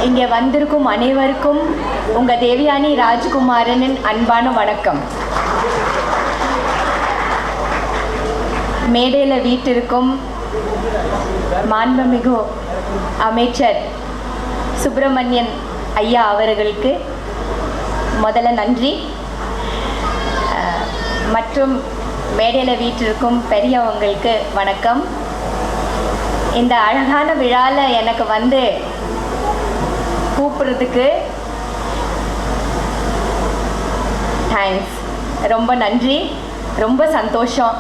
இங்கே வந்திருக்கும் அனைவருக்கும் உங்கள் தேவயானி ராஜ்குமாரனின் அன்பான வணக்கம். மேடையில் வீட்டிற்கும் மாண்புமிகு அமைச்சர் சுப்பிரமணியன் ஐயா அவர்களுக்கு முதல்ல நன்றி. மற்றும் மேடையில் வீட்டிற்கும் பெரியவங்களுக்கு வணக்கம். இந்த அழகான விழாவில் எனக்கு வந்து கூப்பிட்றதுக்கு தேங்க்ஸ், ரொம்ப நன்றி, ரொம்ப சந்தோஷம்.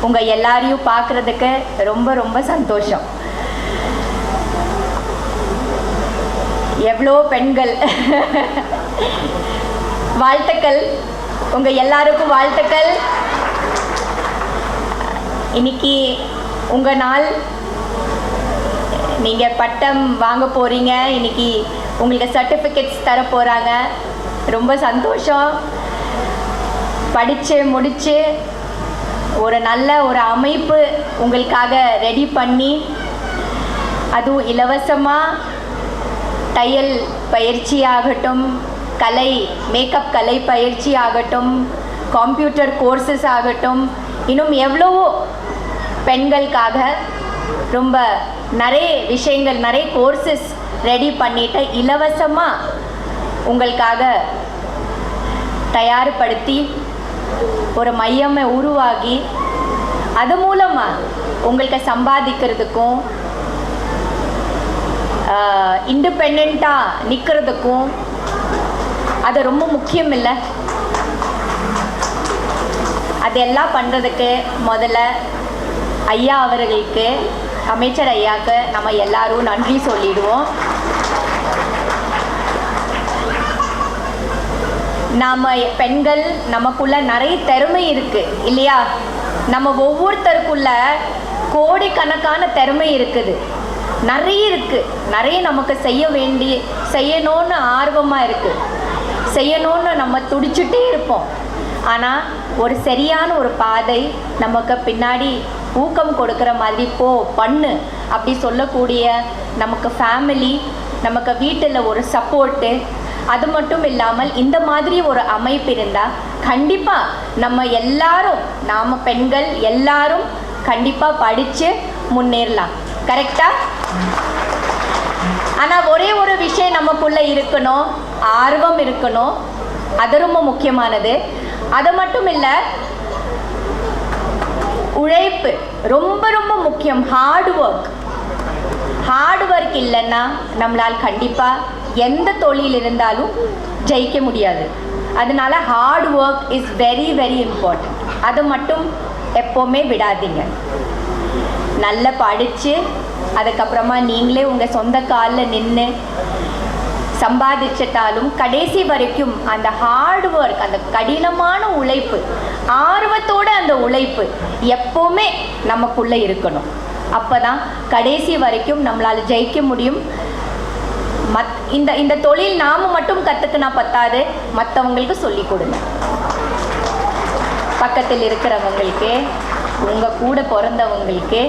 உங்கள் எல்லாரையும் பார்க்குறதுக்கு ரொம்ப ரொம்ப சந்தோஷம். எவ்வளோ பெண்கள் வாழ்த்துக்கள், உங்கள் எல்லாருக்கும் வாழ்த்துக்கள். இன்னைக்கு உங்கள் நாள், நீங்கள் பட்டம் வாங்க போகிறீங்க, இன்னைக்கு உங்களுக்கு சர்டிஃபிகேட்ஸ் தர போகிறாங்க. ரொம்ப சந்தோஷம். படித்து முடித்து ஒரு நல்ல ஒரு அமைப்பு உங்களுக்காக ரெடி பண்ணி, அதுவும் இலவசமாக தையல் பயிற்சி ஆகட்டும், மேக்கப் கலை பயிற்சி ஆகட்டும், கம்ப்யூட்டர் கோர்சஸ் ஆகட்டும், இன்னும் எவ்வளவோ பெண்களுக்காக ரொம்ப நிறைய விஷயங்கள், நிறைய கோர்சஸ் ரெடி பண்ணிட்டு இலவசமாக உங்களுக்காக தயார்படுத்தி ஒரு மையமை உருவாகி அது மூலமாக உங்களுக்கு சம்பாதிக்கிறதுக்கும் இண்டிபெண்ட்டாக நிற்கிறதுக்கும் அது ரொம்ப முக்கியம் இல்லை. அதெல்லாம் பண்ணுறதுக்கு முதல்ல ஐயா அவர்களுக்கு, அமைச்சர் ஐயாவுக்கு நம்ம எல்லாரும் நன்றி சொல்லிடுவோம். நாம் பெண்கள் நமக்குள்ள நிறைய திறமை இருக்குது இல்லையா? நம்ம ஒவ்வொருத்தருக்குள்ள கோடிக்கணக்கான திறமை இருக்குது, நிறைய இருக்குது. நிறைய நமக்கு செய்யணும்னு ஆர்வமாக இருக்குது, செய்யணும்னு நம்ம துடிச்சுட்டே இருப்போம். ஆனால் ஒரு சரியான ஒரு பாதை நமக்கு பின்னாடி ஊக்கம் கொடுக்குற மாதிரி பண்ணு அப்படி சொல்லக்கூடிய நமக்கு ஃபேமிலி, நமக்கு வீட்டில் ஒரு சப்போர்ட்டு, அது மட்டும் இல்லாமல் இந்த மாதிரி ஒரு அமைப்பு இருந்தால் கண்டிப்பாக நம்ம எல்லாரும், நாம் பெண்கள் எல்லாரும் கண்டிப்பாக படித்து முன்னேறலாம். கரெக்டாக? ஆனால் ஒரே ஒரு விஷயம் நமக்குள்ளே இருக்கணும், ஆர்வம் இருக்கணும். அது ரொம்ப முக்கியமானது. அது மட்டும் இல்லை, உழைப்பு ரொம்ப ரொம்ப முக்கியம். ஹார்ட் ஒர்க் இல்லைன்னா நம்மளால் கண்டிப்பாக எந்த தொழில் இருந்தாலும் ஜெயிக்க முடியாது. அதனால hard work is very very important. அதை மட்டும் எப்போவுமே விடாதீங்க. நல்லா படித்து அதுக்கப்புறமா நீங்களே உங்கள் சொந்த காலில் நின்று சம்பாதிச்சிட்டாலும் கடைசி வரைக்கும் அந்த ஹார்ட் ஒர்க், அந்த கடினமான உழைப்பு, ஆர்வத்தோட அந்த உழைப்பு எப்போவுமே நமக்குள்ளே இருக்கணும். அப்போ தான் கடைசி வரைக்கும் நம்மளால் ஜெயிக்க முடியும். இந்த தொழில் நாம் மட்டும் கற்றுக்கினா பத்தாது, மற்றவங்களுக்கு சொல்லி கொடுங்க. பக்கத்தில் இருக்கிறவங்களுக்கு, உங்கள் கூட பிறந்தவங்களுக்கு,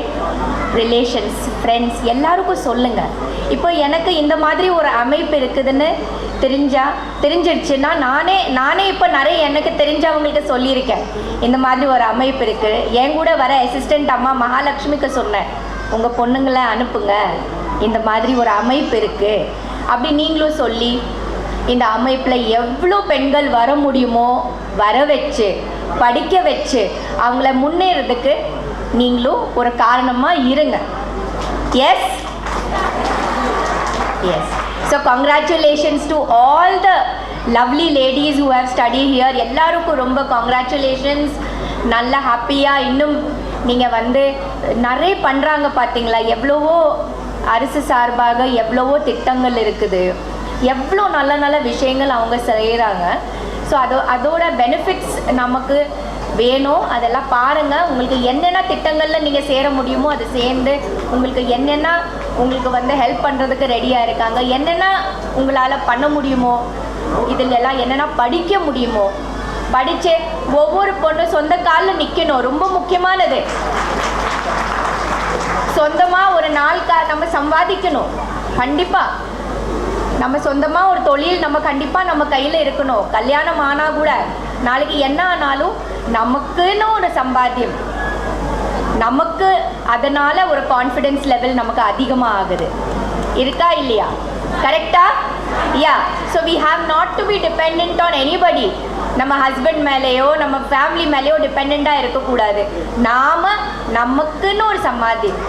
ரிலேஷன்ஸ், ஃப்ரெண்ட்ஸ் எல்லாருக்கும் சொல்லுங்கள். இப்போ எனக்கு இந்த மாதிரி ஒரு அமைப்பு இருக்குதுன்னு தெரிஞ்சிடுச்சுன்னா நானே இப்போ நிறைய எனக்கு தெரிஞ்சவங்களுக்கு சொல்லியிருக்கேன். இந்த மாதிரி ஒரு அமைப்பு இருக்குது. என் கூட வர அசிஸ்டண்ட் அம்மா மகாலட்சுமிக்கு சொன்னேன், உங்கள் பொண்ணுங்களை அனுப்புங்க, இந்த மாதிரி ஒரு அமைப்பு இருக்குது அப்படி நீங்களும் சொல்லி இந்த அமைப்பில் எவ்வளோ பெண்கள் வர முடியுமோ வர வச்சு, படிக்க வச்சு அவங்கள முன்னேறதுக்கு நீங்களும் ஒரு காரணமாக இருங்க. Yes yes. So congratulations to all the lovely ladies who have studied here. எல்லாருக்கும் ரொம்ப congratulations. நல்லா ஹாப்பியாக இன்னும் நீங்கள் வந்து நிறைய பண்ணுறாங்க பார்த்தீங்களா? எவ்வளவோ அரசு சார்பாக எவ்வளவோ திட்டங்கள் இருக்குது, எவ்வளோ நல்ல நல்ல விஷயங்கள் அவங்க செய்கிறாங்க. ஸோ அதோட பெனிஃபிட்ஸ் நமக்கு வேணும். அதெல்லாம் பாருங்கள். உங்களுக்கு என்னென்ன திட்டங்களில் நீங்கள் சேர முடியுமோ அது சேர்ந்து உங்களுக்கு என்னென்ன உங்களுக்கு வந்து ஹெல்ப் பண்ணுறதுக்கு ரெடியாக இருக்காங்க. என்னென்ன உங்களால் பண்ண முடியுமோ, இதில் எல்லாம் என்னென்ன படிக்க முடியுமோ படித்து ஒவ்வொரு பொண்ணு சொந்த காலில் நிற்கணும். ரொம்ப முக்கியமானது. சொந்தமாக ஒரு நாள் நம்ம சம்பாதிக்கணும். கண்டிப்பாக நம்ம சொந்தமாக ஒரு தொழில் நம்ம கண்டிப்பாக நம்ம கையில் இருக்கணும். கல்யாணம் ஆனால் கூட நாளைக்கு என்ன ஆனாலும் நமக்குன்னு ஒரு சம்பாத்தியம், நமக்கு அதனால் ஒரு கான்ஃபிடென்ஸ் லெவல் நமக்கு அதிகமாக ஆகுது. இருக்கா இல்லையா? கரெக்டா? Yeah. So we have not to be depend on anybody. நம்ம ஹஸ்பண்ட் மேலேயோ நம்ம ஃபேமிலி மேலேயோ டிபெண்ட்டாக இருக்கக்கூடாது. நாம் நமக்குன்னு ஒரு சம்பாத்தியம்,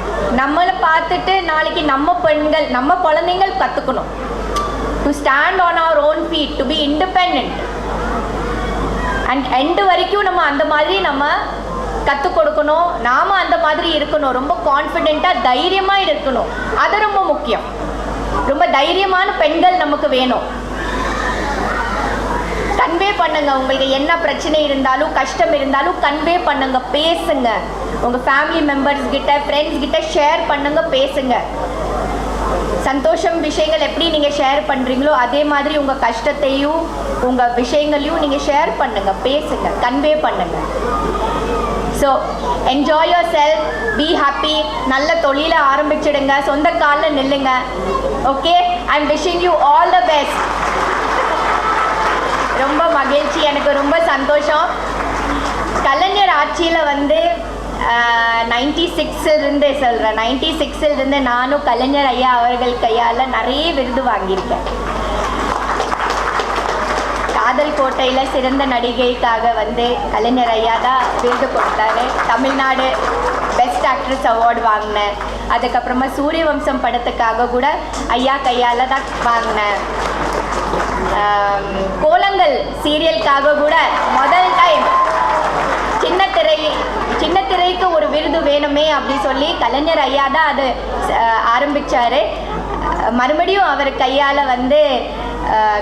நம்மளை பார்த்துட்டு நாளைக்கு நம்ம பெண்கள் நம்ம குழந்தைங்கள் கற்றுக்கணும். To stand on their own feet, to be independent. And end வரைக்கும் நம்ம அந்த மாதிரி நம்ம கற்றுக் கொடுக்கணும். நாம் அந்த மாதிரி இருக்கணும். ரொம்ப கான்ஃபிடெண்ட்டாக தைரியமாக இருக்கணும். அது ரொம்ப முக்கியம். ரொம்ப தைரியமான பெண்கள் நமக்கு வேணும். கன்வே பண்ணுங்க. உங்களுக்கு என்ன பிரச்சனை இருந்தாலும் கஷ்டம் இருந்தாலும் கன்வே பண்ணுங்க, பேசுங்க. உங்கள் ஃபேமிலி மெம்பர்ஸ் கிட்ட ஃப்ரெண்ட்ஸ் கிட்ட ஷேர் பண்ணுங்க, பேசுங்க. சந்தோஷம் விஷயங்கள் எப்படி நீங்கள் ஷேர் பண்ணுறீங்களோ அதே மாதிரி உங்கள் கஷ்டத்தையும் உங்கள் விஷயங்களையும் நீங்கள் ஷேர் பண்ணுங்க, பேசுங்க, கன்வே பண்ணுங்க. So enjoy your self, be happy. நல்ல தொழிலை ஆரம்பிச்சிடுங்க, சொந்த காலில் நில்லுங்க. Okay, I am wishing you all the best. ரொம்ப மகிழ்ச்சி, எனக்கு ரொம்ப சந்தோஷம். கலைஞர் ஆட்சியில் வந்து 96 சொல்கிறேன், 96 நானும் கலைஞர் ஐயா அவர்கள் கையால் நிறைய விருது வாங்கியிருக்கேன். காதல் கோட்டையில் சிறந்த நடிகைக்காக வந்து கலைஞர் ஐயா தான் விருது கொடுத்தாரு. தமிழ்நாடு பெஸ்ட் ஆக்ட்ரஸ் அவார்டு வாங்கினேன். அதுக்கப்புறமா சூரிய வம்சம் படத்துக்காக கூட ஐயா கையால் தான் வாங்கினேன். கோலங்கள் சீரியலுக்காக கூட முதல் டைம் சின்ன திரைக்கு ஒரு விருது வேணுமே அப்படி சொல்லி கலைஞர் ஐயா தான் அது ஆரம்பித்தார். மறுபடியும் அவர் கையால் வந்து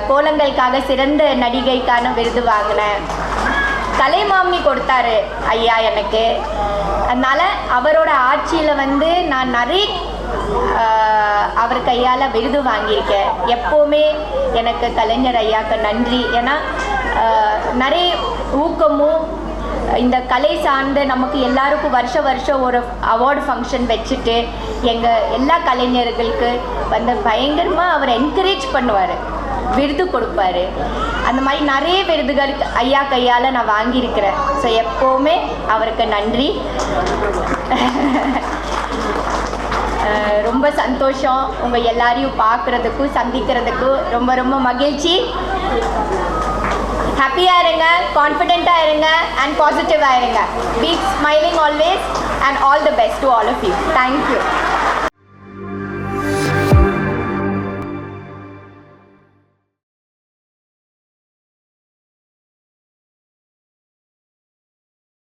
கோலங்களுக்காக சிறந்த நடிகைக்கான விருது வாங்கினேன். கலைமாமணி கொடுத்தாரு ஐயா எனக்கு. அதனால் அவரோட ஆட்சியில் வந்து நான் நிறைய அவர் கையால் விருது வாங்கியிருக்கேன். எப்போவுமே எனக்கு கலைஞர் ஐயாவுக்கு நன்றி. ஏன்னா நிறைய ஊக்கமும் இந்த கலை சார்ந்து நமக்கு எல்லாருக்கும் வருஷம் ஒரு அவார்டு ஃபங்க்ஷன் வச்சுட்டு எங்கள் எல்லா கலைஞர்களுக்கு வந்து பயங்கரமாக அவர் என்கரேஜ் பண்ணுவார், விருது கொடுப்பார். அந்த மாதிரி நிறைய விருதுகள் ஐயா கையால் நான் வாங்கியிருக்கிறேன். ஸோ எப்போவுமே அவருக்கு நன்றி. ரொம்ப சந்தோஷம் உங்கள் எல்லாரையும் பார்க்குறதுக்கும் சந்திக்கிறதுக்கும். ரொம்ப ரொம்ப மகிழ்ச்சி. ஹாப்பியாக இருங்க, கான்ஃபிடெண்ட்டாக இருங்க அண்ட் பாசிட்டிவாக இருங்க. Be smiling always and all the best to all of you. Thank you.